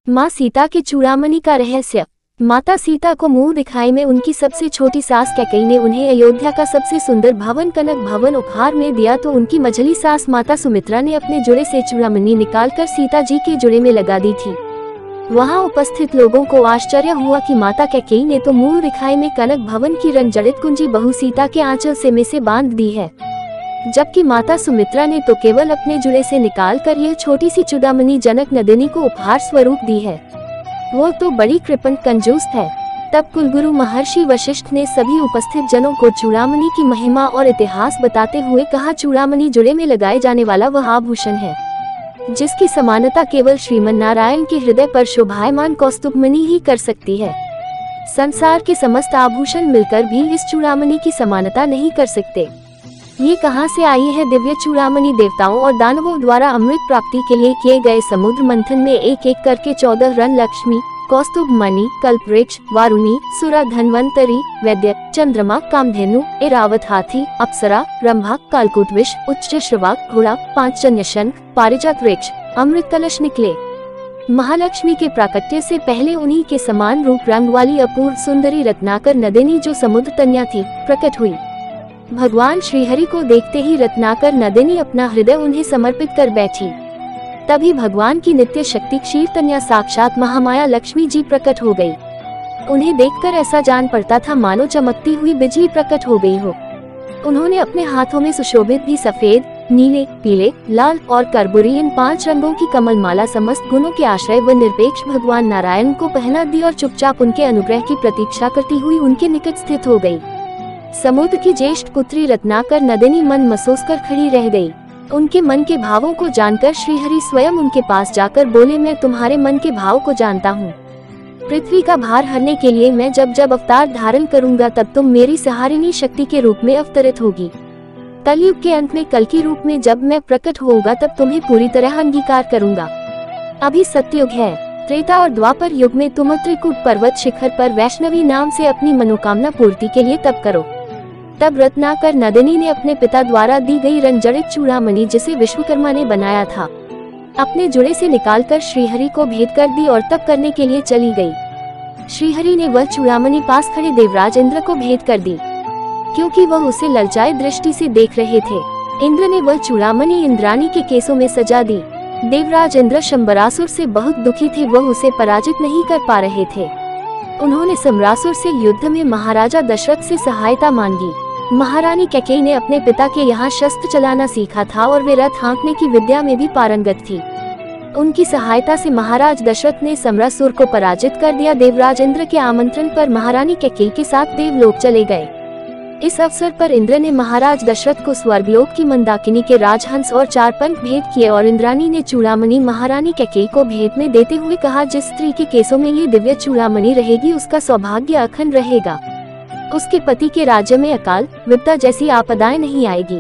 माँ सीता के चूड़ामणि का रहस्य। माता सीता को मुंह दिखाई में उनकी सबसे छोटी सास कैकेयी ने उन्हें अयोध्या का सबसे सुंदर भवन कनक भवन उपहार में दिया तो उनकी मझली सास माता सुमित्रा ने अपने जुड़े से चूड़ामणि निकालकर सीता जी के जुड़े में लगा दी थी। वहां उपस्थित लोगों को आश्चर्य हुआ कि माता कैकेयी ने तो मुंह दिखाई में कनक भवन की रंग-जड़ित कुंजी बहू सीता के आंचल से बांध दी है, जबकि माता सुमित्रा ने तो केवल अपने जुड़े से निकालकर यह छोटी सी चूड़ामणि जनक नंदिनी को उपहार स्वरूप दी है। वो तो बड़ी कृपण कंजूस है। तब कुलगुरु महर्षि वशिष्ठ ने सभी उपस्थित जनों को चूड़ामणि की महिमा और इतिहास बताते हुए कहा, चूड़ामणि जुड़े में लगाए जाने वाला वह आभूषण है जिसकी समानता केवल श्रीमन नारायण के हृदय पर शोभायमान कौस्तुभमणि ही कर सकती है। संसार के समस्त आभूषण मिलकर भी इस चूड़ामणि की समानता नहीं कर सकते। ये कहां से आई है दिव्य चूड़ामणि? देवताओं और दानवों द्वारा अमृत प्राप्ति के लिए किए गए समुद्र मंथन में एक एक करके 14 रन लक्ष्मी, कौस्तुभमणि, कल्पवृक्ष, वारुणी, सुरा, धन्वंतरी, वैद्य, चंद्रमा, कामधेनु, ऐरावत हाथी, अप्सरा, रंभा, कालकूट विष, उच्च श्रवाक, घोड़ा, पांचजन्य शंख, पारिजात वृक्ष, अमृत कलश निकले। महालक्ष्मी के प्राकट्य से पहले उन्हीं के समान रूप रंग वाली अपूर्व सुंदरी रत्नाकर नंदिनी जो समुद्र तन्या थी प्रकट हुई। भगवान श्रीहरि को देखते ही रत्नाकर नंदिनी अपना हृदय उन्हें समर्पित कर बैठी। तभी भगवान की नित्य शक्ति क्षीरतन्या साक्षात महामाया लक्ष्मी जी प्रकट हो गई। उन्हें देखकर ऐसा जान पड़ता था मानो चमकती हुई बिजली प्रकट हो गई हो। उन्होंने अपने हाथों में सुशोभित भी सफेद, नीले, पीले, लाल और करबुरी इन 5 रंगों की कमल माला समस्त गुणों के आश्रय व निरपेक्ष भगवान नारायण को पहना दी और चुपचाप उनके अनुग्रह की प्रतीक्षा करती हुई उनके निकट स्थित हो गई। समुद्र की ज्येष्ठ पुत्री रत्नाकर नंदिनी मन मसोस कर खड़ी रह गई। उनके मन के भावों को जानकर श्रीहरि स्वयं उनके पास जाकर बोले, मैं तुम्हारे मन के भाव को जानता हूँ। पृथ्वी का भार हरने के लिए मैं जब जब अवतार धारण करूंगा तब तुम मेरी सहारिणी शक्ति के रूप में अवतरित होगी। कलयुग के अंत में कल की रूप में जब मैं प्रकट होऊंगा तब तुम्हें पूरी तरह अंगीकार करूंगा। अभी सत्ययुग है। त्रेता और द्वापर युग में तुम त्रिकूट पर्वत शिखर पर वैष्णवी नाम से अपनी मनोकामना पूर्ति के लिए तप करो। तब रत्नाकर नंदिनी ने अपने पिता द्वारा दी गई रंग-जड़ित चूड़ामणि जिसे विश्वकर्मा ने बनाया था अपने जुड़े से निकालकर श्रीहरि को भेंट कर दी और तप करने के लिए चली गई। श्रीहरि ने वह चूड़ामणि पास खड़े देवराज इंद्र को भेंट कर दी, क्योंकि वह उसे ललचाए दृष्टि से देख रहे थे। इंद्र ने वह चूड़ामणि इंद्राणी के केसों में सजा दी। देवराज इंद्र शंबरासुर से बहुत दुखी थे, वह उसे पराजित नहीं कर पा रहे थे। उन्होंने सम्रासुर से युद्ध में महाराजा दशरथ से सहायता मांगी। महारानी कैकेयी ने अपने पिता के यहाँ शस्त्र चलाना सीखा था और वे रथ हाँकने की विद्या में भी पारंगत थी। उनकी सहायता से महाराज दशरथ ने सम्रासुर को पराजित कर दिया। देवराज इंद्र के आमंत्रण पर महारानी कैकेयी के साथ देवलोक चले गए। इस अवसर पर इंद्र ने महाराज दशरथ को स्वर्गलोक की मंदाकिनी के राजहंस और 4 पंख भेंट किए और इंद्राणी ने चूड़ामणि महारानी कैकेयी को भेंट में देते हुए कहा, जिस स्त्री के केसों में ये दिव्य चूड़ामणि रहेगी उसका सौभाग्य अखंड रहेगा। उसके पति के राज्य में अकाल विपदा जैसी आपदाएं नहीं आएगी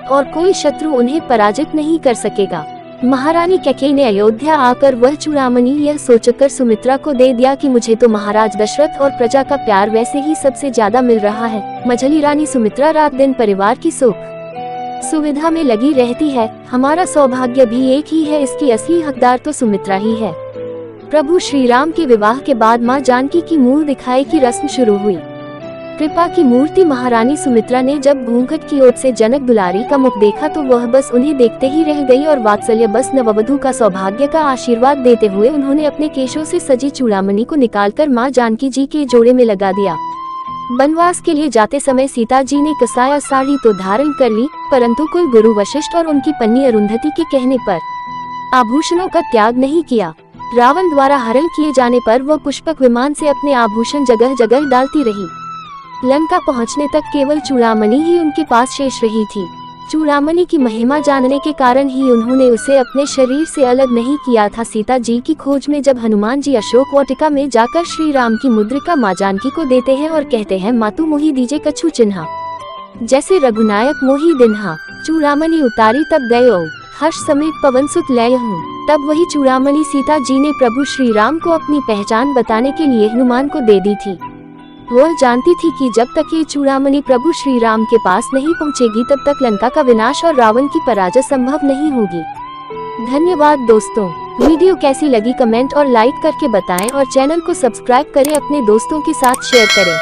और कोई शत्रु उन्हें पराजित नहीं कर सकेगा। महारानी कैकेयी ने अयोध्या आकर वह चूड़ामणि यह सोचकर सुमित्रा को दे दिया कि मुझे तो महाराज दशरथ और प्रजा का प्यार वैसे ही सबसे ज्यादा मिल रहा है। मझली रानी सुमित्रा रात दिन परिवार की सुख सुविधा में लगी रहती है। हमारा सौभाग्य भी एक ही है, इसकी असली हकदार तो सुमित्रा ही है। प्रभु श्री राम के विवाह के बाद माँ जानकी की मुंह दिखाई की रस्म शुरू हुई। कृपा की मूर्ति महारानी सुमित्रा ने जब घूंघट की ओर से जनक दुलारी का मुख देखा तो वह बस उन्हें देखते ही रह गई और वात्सल्य बस नववधू का सौभाग्य का आशीर्वाद देते हुए उन्होंने अपने केशों से सजी चूड़ामणि को निकालकर माँ जानकी जी के जोड़े में लगा दिया। वनवास के लिए जाते समय सीता जी ने कसाया साड़ी तो धारण कर ली, परंतु कुल गुरु वशिष्ठ और उनकी पत्नी अरुंधति के कहने पर आभूषणों का त्याग नहीं किया। रावण द्वारा हरण किए जाने पर वह पुष्पक विमान से अपने आभूषण जगह जगह डालती रही। लंका पहुंचने तक केवल चूड़ामणि ही उनके पास शेष रही थी। चूड़ामणि की महिमा जानने के कारण ही उन्होंने उसे अपने शरीर से अलग नहीं किया था। सीता जी की खोज में जब हनुमान जी अशोक वाटिका में जाकर श्री राम की मुद्रिका माँ जानकी को देते हैं और कहते हैं, मातु मोहि दीजे कछु चिन्हा, जैसे रघुनायक मोहि दिन्हा। चूड़ामणि उतारी तब गयो, हर्ष समेत पवन सुत लय हूँ। तब वही चूड़ामणि सीता जी ने प्रभु श्री राम को अपनी पहचान बताने के लिए हनुमान को दे दी थी। वह जानती थी कि जब तक ये चूड़ामणि प्रभु श्री राम के पास नहीं पहुंचेगी तब तक लंका का विनाश और रावण की पराजय संभव नहीं होगी। धन्यवाद दोस्तों। वीडियो कैसी लगी कमेंट और लाइक करके बताएं और चैनल को सब्सक्राइब करें, अपने दोस्तों के साथ शेयर करें।